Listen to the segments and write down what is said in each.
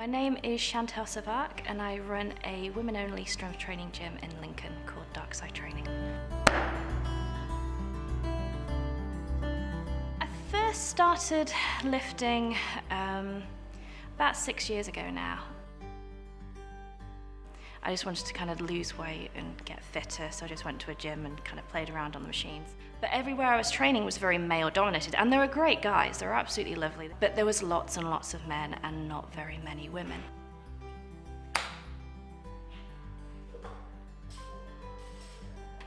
My name is Chantal Savak and I run a women-only strength training gym in Lincoln called Darkside Training. I first started lifting about 6 years ago now. I just wanted to kind of lose weight and get fitter, so I just went to a gym and kind of played around on the machines. But everywhere I was training was very male-dominated, and they were great guys, they were absolutely lovely, but there was lots and lots of men and not very many women.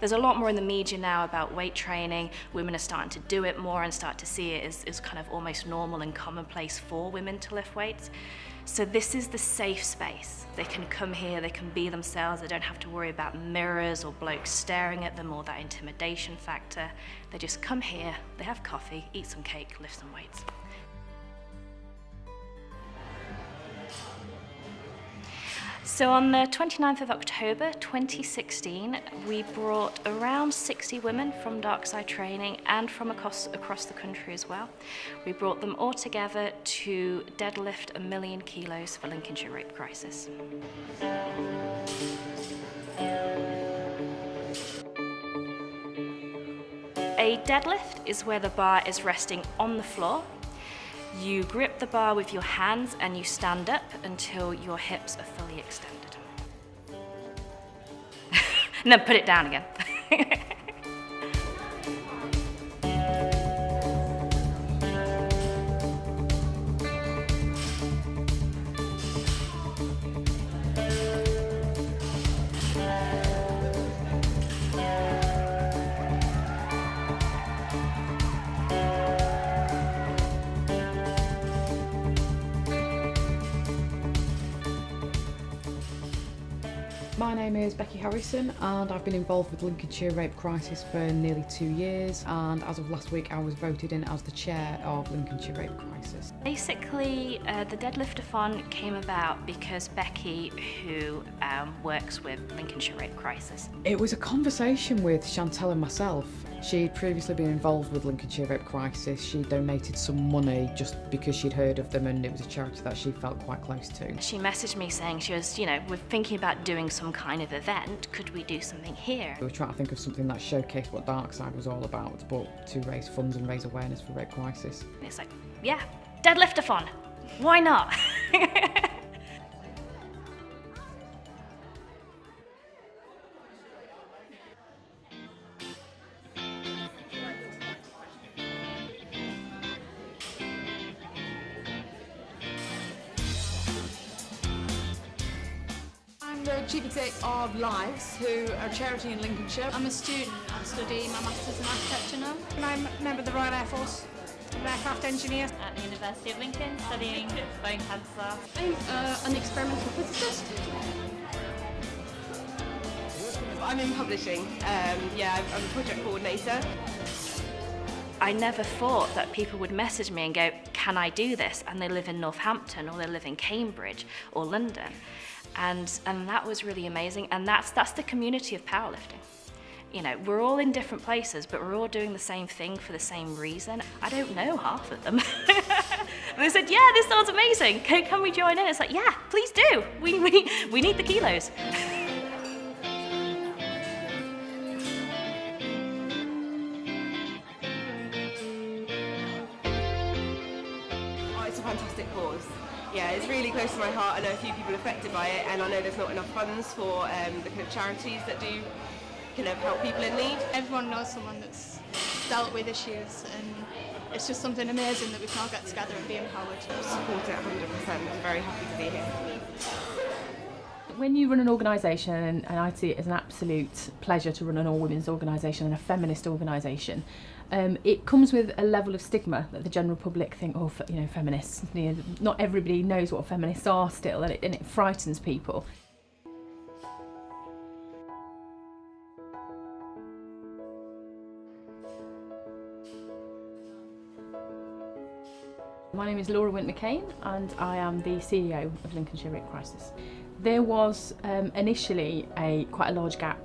There's a lot more in the media now about weight training. Women are starting to do it more and start to see it as kind of almost normal and commonplace for women to lift weights. So this is the safe space. They can come here, they can be themselves, they don't have to worry about mirrors or blokes staring at them or that intimidation factor. They just come here, they have coffee, eat some cake, lift some weights. So on the 29th of October 2016, we brought around 60 women from Darkside Training and from across the country as well. We brought them all together to deadlift 1 million kilos for Lincolnshire Rape Crisis. A deadlift is where the bar is resting on the floor. You grip the bar with your hands and you stand up until your hips are fully extended. And then put it down again. My name is Becky Harrison and I've been involved with Lincolnshire Rape Crisis for nearly 2 years, and as of last week I was voted in as the chair of Lincolnshire Rape Crisis. Basically, the Deadliftathon came about because Becky, who works with Lincolnshire Rape Crisis. It was a conversation with Chantal and myself. She'd previously been involved with Lincolnshire Rape Crisis. She donated some money just because she'd heard of them and it was a charity that she felt quite close to. She messaged me saying we're thinking about doing some kind of event. Could we do something here? We were trying to think of something that showcased what Darkside was all about, but to raise funds and raise awareness for Rape Crisis. And it's like, yeah, Deadliftathon. Why not? I'm the Chief Exec of Lives, who are a charity in Lincolnshire. I'm a student. I study my Masters in Architecture now. And I'm a member of the Royal Air Force. I'm an aircraft engineer. At the University of Lincoln, studying bone cancer. I'm an experimental physicist. I'm in publishing. I'm a project coordinator. I never thought that people would message me and go, can I do this? And they live in Northampton or they live in Cambridge or London. And that was really amazing. And that's the community of powerlifting. You know, we're all in different places, but we're all doing the same thing for the same reason. I don't know half of them. They said, yeah, this sounds amazing. Can we join in? It's like, yeah, please do. We need the kilos. It's a fantastic cause. Yeah, it's really close to my heart. I know a few people affected by it, and I know there's not enough funds for the kind of charities that do kind of help people in need. Everyone knows someone that's dealt with issues, and it's just something amazing that we can all get together and be empowered. Support it 100%. I'm very happy to be here. When you run an organisation, and I see it as an absolute pleasure to run an all-women's organisation and a feminist organisation, it comes with a level of stigma that the general public think, oh, feminists. Not everybody knows what feminists are still, and it frightens people. My name is Laura Wint McCain and I am the CEO of Lincolnshire Rape Crisis. There was initially quite a large gap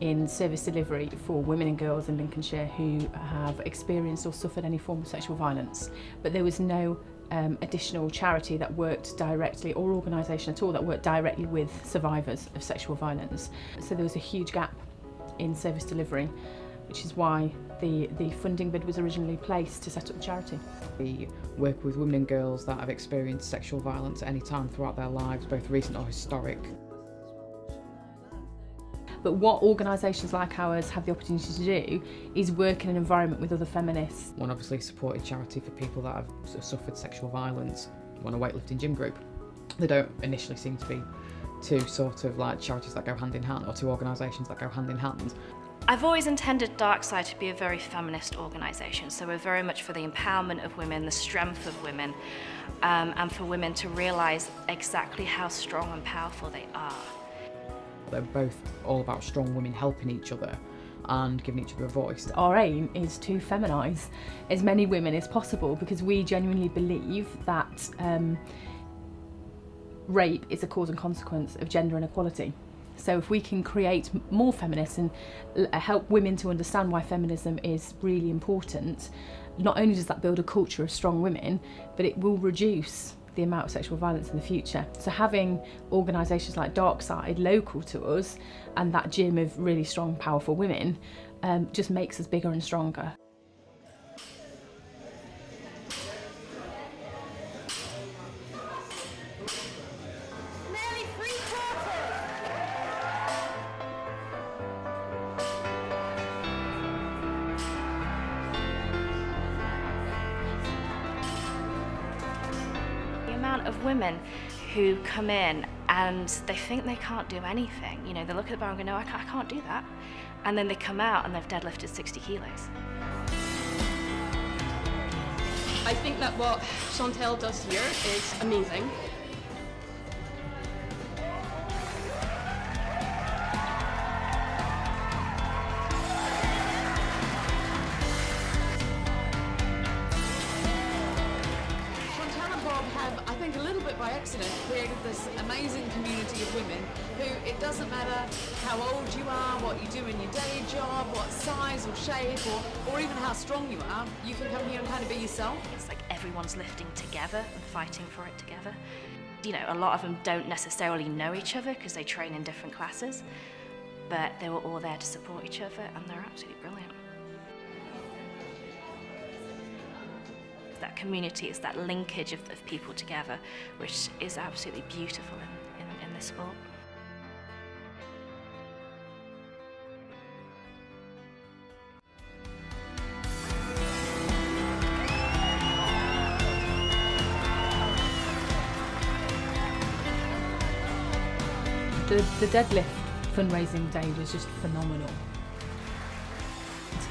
in service delivery for women and girls in Lincolnshire who have experienced or suffered any form of sexual violence, but there was no additional charity that worked directly, or organisation at all that worked directly with survivors of sexual violence. So there was a huge gap in service delivery, which is why the funding bid was originally placed to set up the charity. We work with women and girls that have experienced sexual violence at any time throughout their lives, both recent or historic. But what organisations like ours have the opportunity to do is work in an environment with other feminists. One obviously supported charity for people that have suffered sexual violence. One a weightlifting gym group. They don't initially seem to be two sort of like charities that go hand in hand, or two organisations that go hand in hand. I've always intended Darkside to be a very feminist organisation, so we're very much for the empowerment of women, the strength of women, and for women to realise exactly how strong and powerful they are. They're both all about strong women helping each other and giving each other a voice. Our aim is to feminise as many women as possible, because we genuinely believe that rape is a cause and consequence of gender inequality. So if we can create more feminists and help women to understand why feminism is really important, not only does that build a culture of strong women, but it will reduce the amount of sexual violence in the future. So having organisations like Darkside local to us, and that gym of really strong, powerful women, just makes us bigger and stronger. The amount of women who come in and they think they can't do anything. You know, they look at the bar and go, no, I can't do that. And then they come out and they've deadlifted 60 kilos. I think that what Chantel does here is amazing. Chantel and Bob have, I think a little bit by accident, created this amazing community of women who, it doesn't matter how old you are, what you do in your day job, what size or shape, or even how strong you are, you can come here and kind of be yourself. It's like everyone's lifting together and fighting for it together. You know, a lot of them don't necessarily know each other because they train in different classes, but they were all there to support each other, and they're absolutely brilliant. That community is that linkage of people together, which is absolutely beautiful in this sport. The deadlift fundraising day was just phenomenal.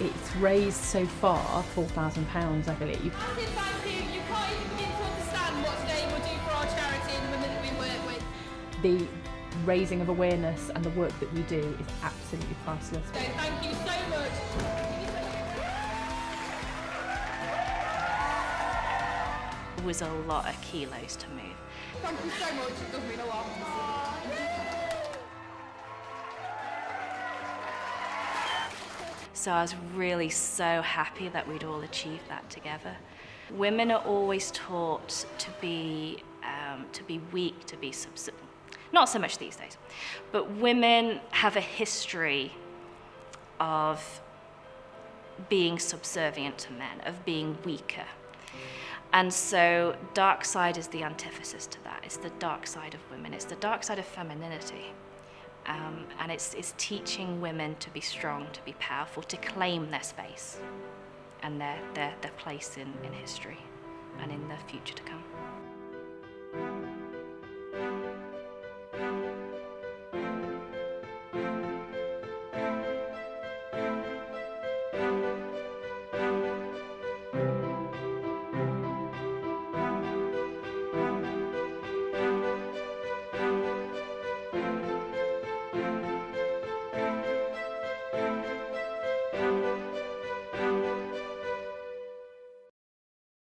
It's raised so far £4,000, I believe. Massive thank you. You can't even begin to understand what today will do for our charity and the women that we work with. The raising of awareness and the work that we do is absolutely priceless. So thank you so much. It was a lot of kilos to move. Thank you so much. It does mean a lot. So I was really so happy that we'd all achieved that together. Women are always taught to be weak, to be not so much these days, but women have a history of being subservient to men, of being weaker. And so Darkside is the antithesis to that. It's the dark side of women. It's the dark side of femininity. And it's teaching women to be strong, to be powerful, to claim their space and their place in history and in the future to come.